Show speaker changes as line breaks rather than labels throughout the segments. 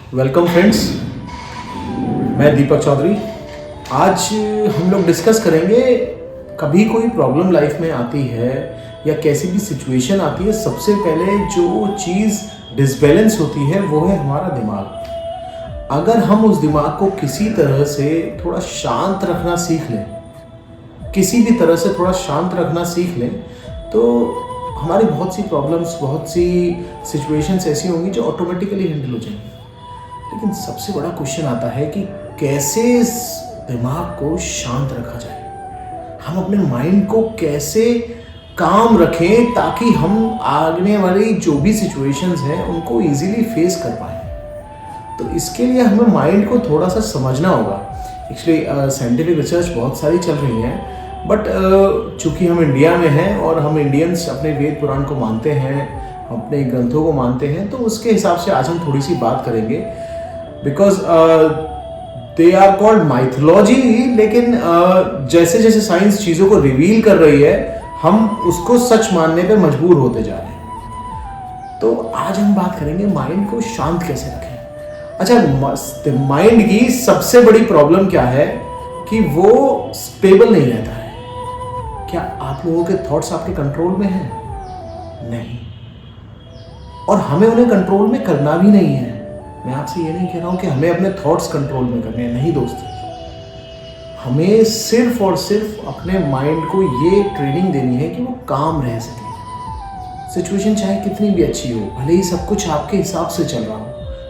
Welcome friends, मैं दीपक चौधरी। आज हम लोग डिस्कस करेंगे, कभी कोई प्रॉब्लम लाइफ में आती है या कैसी भी सिचुएशन आती है, सबसे पहले जो चीज़ डिसबैलेंस होती है वो है हमारा दिमाग। अगर हम उस दिमाग को किसी तरह से थोड़ा शांत रखना सीख लें, किसी भी तरह से थोड़ा शांत रखना सीख लें, तो हमारी बहुत सी प्रॉब्लम्स, बहुत सी सिचुएशंस ऐसी होंगी जो ऑटोमेटिकली हैंडल हो जाएंगी। लेकिन सबसे बड़ा क्वेश्चन आता है कि कैसे इस दिमाग को शांत रखा जाए, हम अपने माइंड को कैसे काम रखें ताकि हम आने वाली जो भी सिचुएशंस हैं उनको इजीली फेस कर पाएँ। तो इसके लिए हमें माइंड को थोड़ा सा समझना होगा। एक्चुअली साइंटिफिक रिसर्च बहुत सारी चल रही हैं, बट चूँकि हम इंडिया में हैं और हम इंडियंस अपने वेद पुराण को मानते हैं, अपने ग्रंथों को मानते हैं, तो उसके हिसाब से आज हम थोड़ी सी बात करेंगे। Because they are called mythology, लेकिन जैसे जैसे साइंस चीज़ों को रिवील कर रही है, हम उसको सच मानने पे मजबूर होते जा रहे हैं। तो आज हम बात करेंगे माइंड को शांत कैसे रखें। अच्छा, माइंड की सबसे बड़ी प्रॉब्लम क्या है कि वो स्टेबल नहीं रहता है। क्या आप लोगों के थॉट्स आपके कंट्रोल में हैं? नहीं, और हमें उन्हें कंट्रोल में करना भी नहीं है। मैं आपसे ये नहीं कह रहा हूं कि हमें अपने थॉट्स कंट्रोल में करने हैं, नहीं दोस्त। हमें सिर्फ और सिर्फ अपने माइंड को ये ट्रेनिंग देनी है कि वो काम रह सके। सिचुएशन चाहे कितनी भी अच्छी हो, भले ही सब कुछ आपके हिसाब से चल रहा हो,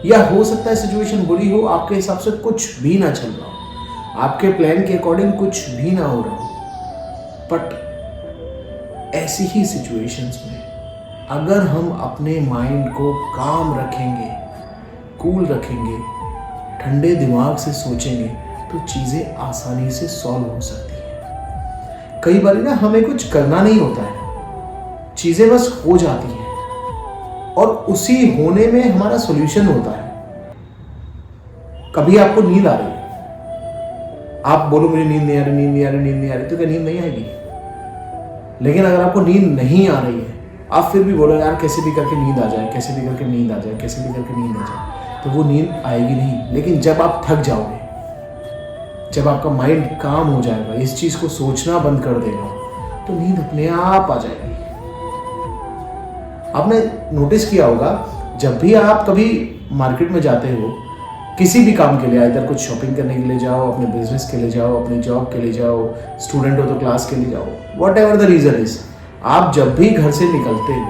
या हो सकता है सिचुएशन बुरी हो, आपके हिसाब से कुछ भी ना चल रहा हो, आपके प्लान के अकॉर्डिंग कुछ भी ना हो रहा हो, बट ऐसी ही सिचुएशंस में अगर हम अपने माइंड को काम रखेंगे, कूल रखेंगे, ठंडे दिमाग से सोचेंगे, तो चीज़ें आसानी से सॉल्व हो सकती हैं। कई बार ना हमें कुछ करना नहीं होता है, चीज़ें बस हो जाती हैं और उसी होने में हमारा सॉल्यूशन होता है। कभी आपको नींद आ रही है, आप बोलो मुझे नींद नहीं आ रही, नींद नहीं आ रही, नींद नहीं आ रही, तो क्या नींद नहीं आएगी? लेकिन अगर आपको नींद नहीं आ रही है, आप फिर भी बोलो यार कैसे भी करके नींद आ जाए, कैसे भी करके नींद आ जाए, कैसे भी करके नींद आ जाए, तो वो नींद आएगी नहीं। लेकिन जब आप थक जाओगे, जब आपका माइंड काम हो जाएगा, इस चीज़ को सोचना बंद कर देगा, तो नींद अपने आप आ जाएगी। आपने नोटिस किया होगा, जब भी आप कभी मार्केट में जाते हो किसी भी काम के लिए, इधर कुछ शॉपिंग करने के लिए जाओ, अपने बिजनेस के लिए जाओ, अपनी जॉब के लिए जाओ, स्टूडेंट हो तो क्लास के लिए जाओ, what ever the reason is, आप जब भी घर से निकलते हो,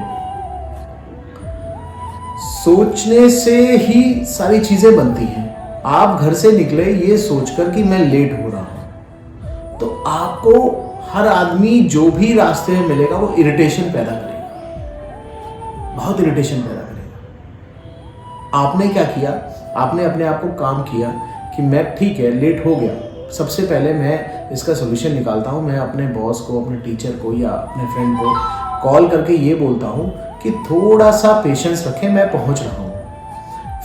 सोचने से ही सारी चीजें बनती हैं। आप घर से निकले ये सोचकर कि मैं लेट हो रहा हूं, तो आपको हर आदमी जो भी रास्ते में मिलेगा वो इरिटेशन पैदा करेगा, बहुत इरिटेशन पैदा करेगा। आपने क्या किया? आपने अपने आप को काम किया कि मैं ठीक है लेट हो गया, सबसे पहले मैं इसका सोल्यूशन निकालता हूँ। मैं अपने बॉस को, अपने टीचर को या अपने फ्रेंड को कॉल करके ये बोलता हूँ कि थोड़ा सा पेशेंस रखें, मैं पहुँच रहा हूँ।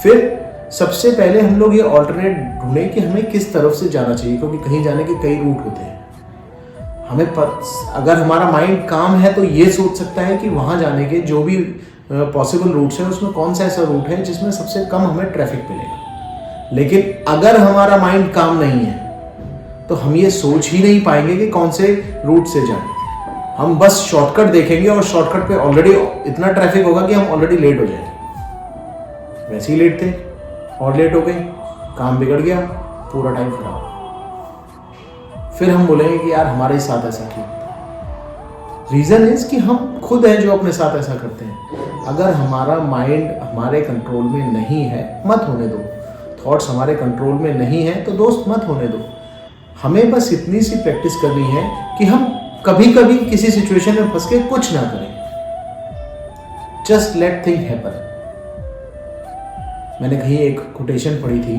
फिर सबसे पहले हम लोग ये ऑल्टरनेट ढूंढें कि हमें किस तरफ से जाना चाहिए, क्योंकि कहीं जाने के कई रूट होते हैं। अगर हमारा माइंड काम है तो ये सोच सकता है कि वहाँ जाने के जो भी पॉसिबल रूट्स हैं उसमें कौन सा ऐसा रूट है जिसमें सबसे कम हमें ट्रैफिक मिलेगा। लेकिन अगर हमारा माइंड काम नहीं है तो हम ये सोच ही नहीं पाएंगे कि कौन से रूट से जाएं। हम बस शॉर्टकट देखेंगे और शॉर्टकट पे ऑलरेडी इतना ट्रैफिक होगा कि हम ऑलरेडी लेट हो जाएंगे। वैसे ही लेट थे और लेट हो गए, काम बिगड़ गया, पूरा टाइम खराब। फिर हम बोलेंगे कि यार हमारे साथ ऐसा क्यों? रीज़न इज कि हम खुद हैं जो अपने साथ ऐसा करते हैं। अगर हमारा माइंड हमारे कंट्रोल में नहीं है, मत होने दो। थॉट्स हमारे कंट्रोल में नहीं है तो दोस्त मत होने दो। हमें बस इतनी सी प्रैक्टिस करनी है कि हम कभी कभी किसी सिचुएशन में फंस के कुछ ना करें, जस्ट लेट थिंग हैपन। मैंने कहीं एक कोटेशन पढ़ी थी,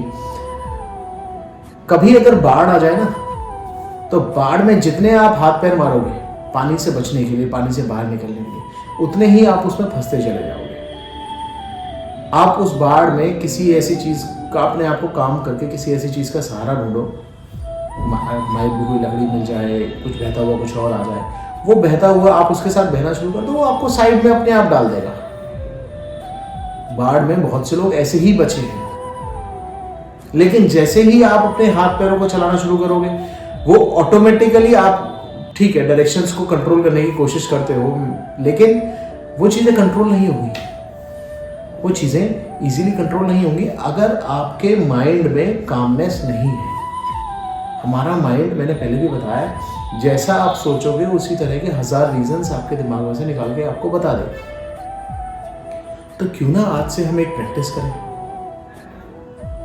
कभी अगर बाढ़ आ जाए ना, तो बाढ़ में जितने आप हाथ पैर मारोगे पानी से बचने के लिए, पानी से बाहर निकलने के लिए, उतने ही आप उसमें फंसते चले जाओगे। आप उस बाढ़ में किसी ऐसी चीज का, अपने आप को काम करके किसी ऐसी चीज का सहारा ढूंढो, माइक भी कोई लकड़ी मिल जाए, कुछ बहता हुआ कुछ और आ जाए, वो बहता हुआ आप उसके साथ बहना शुरू कर दो, वो आपको साइड में अपने आप डाल देगा। बाढ़ में बहुत से लोग ऐसे ही बचे हैं, लेकिन जैसे ही आप अपने हाथ पैरों को चलाना शुरू करोगे, वो ऑटोमेटिकली आप ठीक है डायरेक्शंस को कंट्रोल करने की कोशिश करते हो, लेकिन वो चीज़ें कंट्रोल नहीं होंगी, वो चीज़ें इजीली कंट्रोल नहीं होंगी अगर आपके माइंड में कामनेस नहीं है। हमारा माइंड, मैंने पहले भी बताया, जैसा आप सोचोगे उसी तरह के 1000 रीजंस आपके दिमाग में से निकाल के आपको बता दे। तो क्यों ना आज से हम एक प्रैक्टिस करें,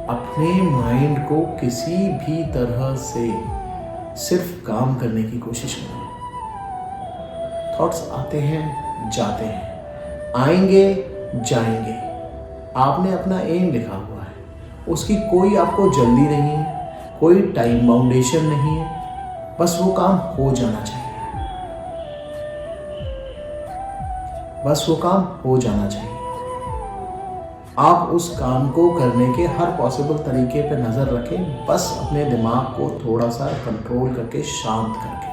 अपने माइंड को किसी भी तरह से सिर्फ काम करने की कोशिश करें। थॉट्स आते हैं जाते हैं, आएंगे जाएंगे, आपने अपना एम लिखा हुआ है, उसकी कोई आपको जल्दी नहीं है, कोई टाइम बाउंडेशन नहीं है, बस वो काम हो जाना चाहिए, बस वो काम हो जाना चाहिए। आप उस काम को करने के हर पॉसिबल तरीके पे नज़र रखें, बस अपने दिमाग को थोड़ा सा कंट्रोल करके, शांत करके।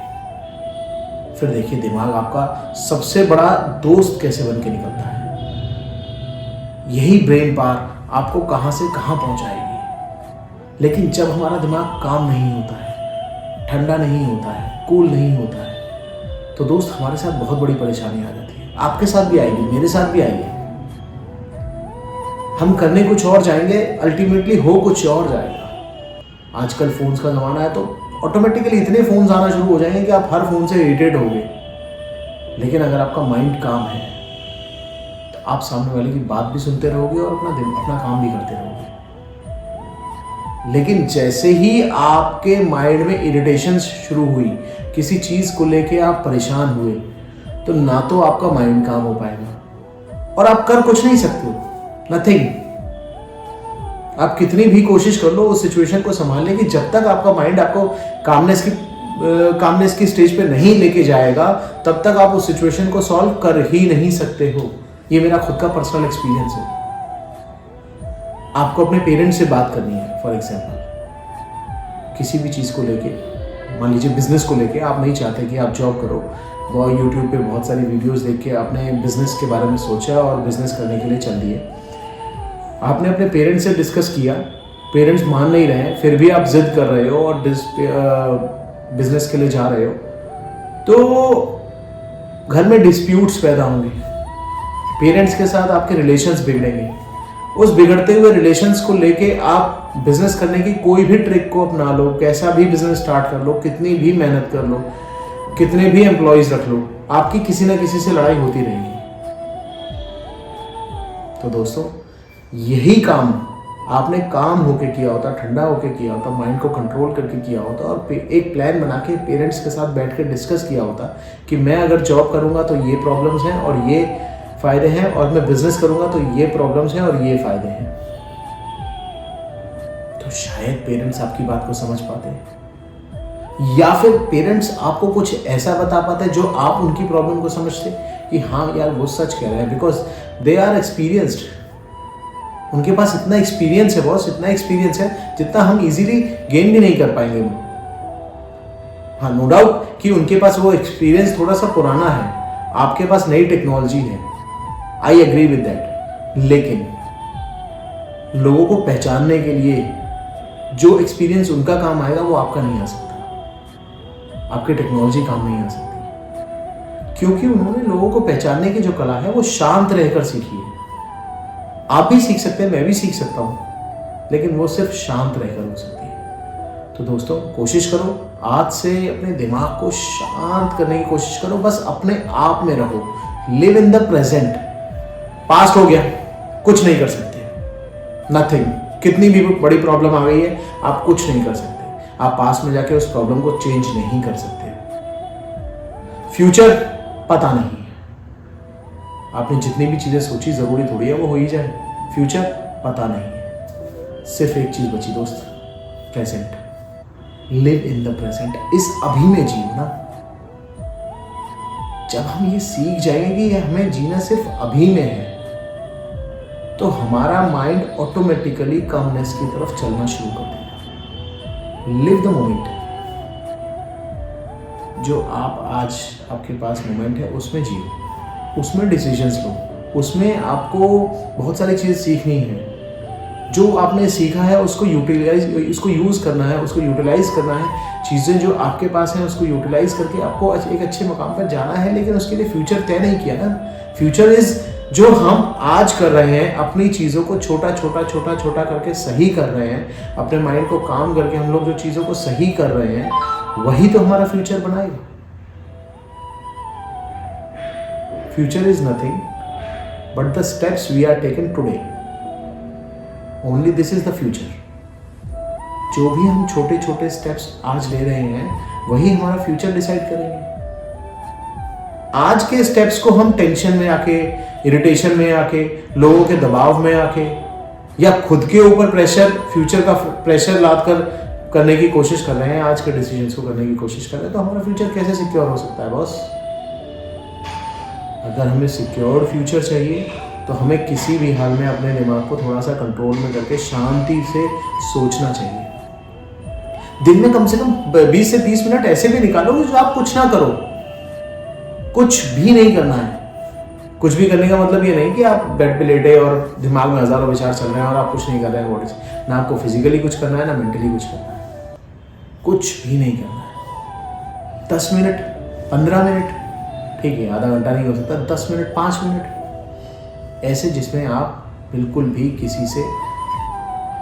फिर देखिए दिमाग आपका सबसे बड़ा दोस्त कैसे बन के निकलता है। यही ब्रेन पावर आपको कहाँ से कहाँ पहुँचाएगी। लेकिन जब हमारा दिमाग काम नहीं होता है, ठंडा नहीं होता है, कूल नहीं होता है, तो दोस्त हमारे साथ बहुत बड़ी परेशानी आ जाती है। आपके साथ भी आएगी, मेरे साथ भी आएगी। हम करने कुछ और जाएंगे, अल्टीमेटली हो कुछ और जाएगा। आजकल फोन्स का ज़माना है, तो ऑटोमेटिकली इतने फ़ोन्स आना शुरू हो जाएंगे कि आप हर फ़ोन से इरिटेट होगे। लेकिन अगर आपका माइंड काम है तो आप सामने वाले की बात भी सुनते रहोगे और अपना काम भी करते रहोगे। लेकिन जैसे ही आपके माइंड में इरिटेशन शुरू हुई, किसी चीज़ को लेके आप परेशान हुए, तो ना तो आपका माइंड काम हो पाएगा और आप कर कुछ नहीं सकते हो, नथिंग। आप कितनी भी कोशिश कर लो उस सिचुएशन को संभालने की, जब तक आपका माइंड आपको कामनेस की स्टेज पे नहीं लेके जाएगा, तब तक आप उस सिचुएशन को सॉल्व कर ही नहीं सकते हो। ये मेरा खुद का पर्सनल एक्सपीरियंस है। आपको अपने पेरेंट्स से बात करनी है, फॉर एग्जाम्पल किसी भी चीज़ को लेके, मान लीजिए बिजनेस को लेके, आप नहीं चाहते कि आप जॉब करो, वो यूट्यूब पे बहुत सारी वीडियोस देख के आपने बिजनेस के बारे में सोचा और बिजनेस करने के लिए चल दिए। आपने अपने पेरेंट्स से डिस्कस किया, पेरेंट्स मान नहीं रहे हैं, फिर भी आप जिद कर रहे हो और बिजनेस के लिए जा रहे हो, तो घर में डिस्प्यूट्स पैदा होंगे, पेरेंट्स के साथ आपके रिलेशंस बिगड़ेंगे। उस बिगड़ते हुए रिलेशंस को लेके आप बिजनेस करने की कोई भी ट्रिक को अपना लो, कैसा भी बिजनेस स्टार्ट कर लो, कितनी भी मेहनत कर लो, कितने भी एम्प्लॉयज रख लो, आपकी किसी ना किसी से लड़ाई होती रहेगी। तो दोस्तों, यही काम आपने काम होके किया होता, ठंडा होके किया होता, माइंड को कंट्रोल करके किया होता और एक प्लान बना के पेरेंट्स के साथ बैठ के डिस्कस किया होता कि मैं अगर जॉब करूंगा तो ये प्रॉब्लम्स हैं और ये फ़ायदे हैं, और मैं बिजनेस करूंगा तो ये प्रॉब्लम्स हैं और ये फ़ायदे हैं। तो शायद पेरेंट्स आपकी बात को समझ पाते हैं, या फिर पेरेंट्स आपको कुछ ऐसा बता पाते जो आप उनकी प्रॉब्लम को समझते कि हाँ यार वो सच कह रहे हैं, बिकॉज दे आर एक्सपीरियंस्ड। उनके पास इतना एक्सपीरियंस है बॉस, इतना एक्सपीरियंस है जितना हम इजीली गेन भी नहीं कर पाएंगे। हाँ, नो डाउट कि उनके पास वो एक्सपीरियंस थोड़ा सा पुराना है, आपके पास नई टेक्नोलॉजी है, आई एग्री विद दैट। लेकिन लोगों को पहचानने के लिए जो एक्सपीरियंस उनका काम आएगा वो आपका नहीं आ सकता, आपकी टेक्नोलॉजी काम नहीं आ सकती, क्योंकि उन्होंने लोगों को पहचानने की जो कला है वो शांत रहकर सीखी है। आप भी सीख सकते हैं, मैं भी सीख सकता हूं, लेकिन वो सिर्फ शांत रहकर हो सकती है। तो दोस्तों, कोशिश करो आज से अपने दिमाग को शांत करने की कोशिश करो, बस अपने आप में रहो, live in the present. Past हो गया, कुछ नहीं कर सकते, नथिंग। कितनी भी बड़ी प्रॉब्लम आ गई है, आप कुछ नहीं कर सकते, आप पास्ट में जाके उस प्रॉब्लम को चेंज नहीं कर सकते। फ्यूचर पता नहीं है, आपने जितनी भी चीजें सोची जरूरी थोड़ी है वो हो ही जाए, फ्यूचर पता नहीं है। सिर्फ एक चीज बची दोस्त, present. Live in the present, इस अभी में जियो ना। जब हम ये सीख जाएंगे कि हमें जीना सिर्फ अभी में है, तो हमारा माइंड ऑटोमेटिकली कामनेस की तरफ चलना शुरू कर देगा। Live the moment. जो आप आज आपके पास मोमेंट है उसमें जियो, उसमें डिसीजंस लो, उसमें आपको बहुत सारी चीज़ सीखनी है। जो आपने सीखा है उसको यूज़ करना है, उसको यूटिलाइज करना है। चीज़ें जो आपके पास हैं उसको यूटिलाइज करके आपको एक अच्छे मकाम पर जाना है, लेकिन उसके लिए फ्यूचर तय नहीं किया ना। फ्यूचर इज़ जो हम आज कर रहे हैं, अपनी चीज़ों को छोटा छोटा करके सही कर रहे हैं, अपने माइंड को काम करके हम लोग जो चीज़ों को सही कर रहे हैं, वही तो हमारा फ्यूचर बनाएगा। Future is nothing but the steps we are taken today, only this is the future. जो भी हम छोटे छोटे स्टेप्स आज ले रहे हैं वही हमारा फ्यूचर डिसाइड करेंगे। आज के स्टेप्स को हम टेंशन में आके, इरिटेशन में आके, लोगों के दबाव में आके, या खुद के ऊपर प्रेशर, फ्यूचर का प्रेशर लाद कर करने की कोशिश कर रहे हैं, आज के डिसीजंस को करने की कोशिश कर रहे हैं, तो हमारा फ्यूचर कैसे सिक्योर हो सकता है बॉस? अगर हमें सिक्योर फ्यूचर चाहिए तो हमें किसी भी हाल में अपने दिमाग को थोड़ा सा कंट्रोल में करके शांति से सोचना चाहिए। दिन में कम से कम 20 से 30 मिनट ऐसे भी निकालो कि जो आप कुछ ना करो, कुछ भी नहीं करना है। कुछ भी करने का मतलब ये नहीं कि आप बेड पे लेटे और दिमाग में हजारों विचार चल रहे हैं और आप कुछ नहीं कर रहे हैं बॉडी से। ना आपको फिजिकली कुछ करना है, ना मेंटली कुछ करना है, कुछ भी नहीं करना है। 10 मिनट, 15 मिनट, ठीक है, आधा घंटा नहीं हो सकता, 10 मिनट, 5 मिनट ऐसे जिसमें आप बिल्कुल भी किसी से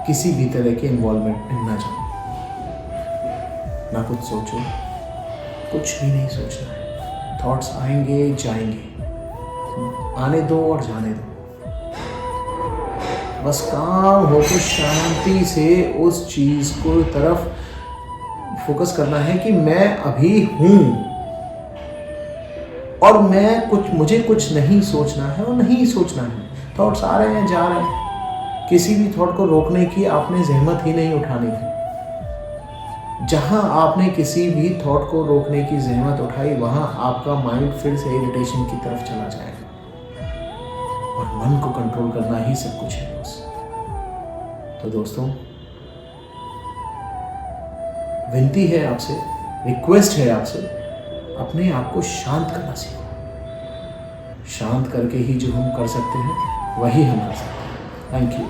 किसी भी तरह के इन्वॉल्वमेंट ना जाओ, ना कुछ सोचो, कुछ भी नहीं सोचना है। थॉट्स आएंगे जाएंगे, आने दो और जाने दो। बस काम होकर शांति से उस चीज को तरफ फोकस करना है कि मैं अभी हूं और मुझे कुछ नहीं सोचना है और नहीं सोचना है। थॉट्स आ रहे हैं, जा रहे हैं, किसी भी थॉट को रोकने की आपने जहमत ही नहीं उठानी थी। जहां आपने किसी भी थॉट को रोकने की जहमत उठाई, वहां आपका माइंड फिर से इरिटेशन की तरफ चला जाएगा और मन को कंट्रोल करना ही सब कुछ है बस। तो दोस्तों, विनती है आपसे, रिक्वेस्ट है आपसे, अपने आप को शांत करना सीखो। शांत करके ही जो हम कर सकते हैं वही हम कर सकते हैं। Thank you.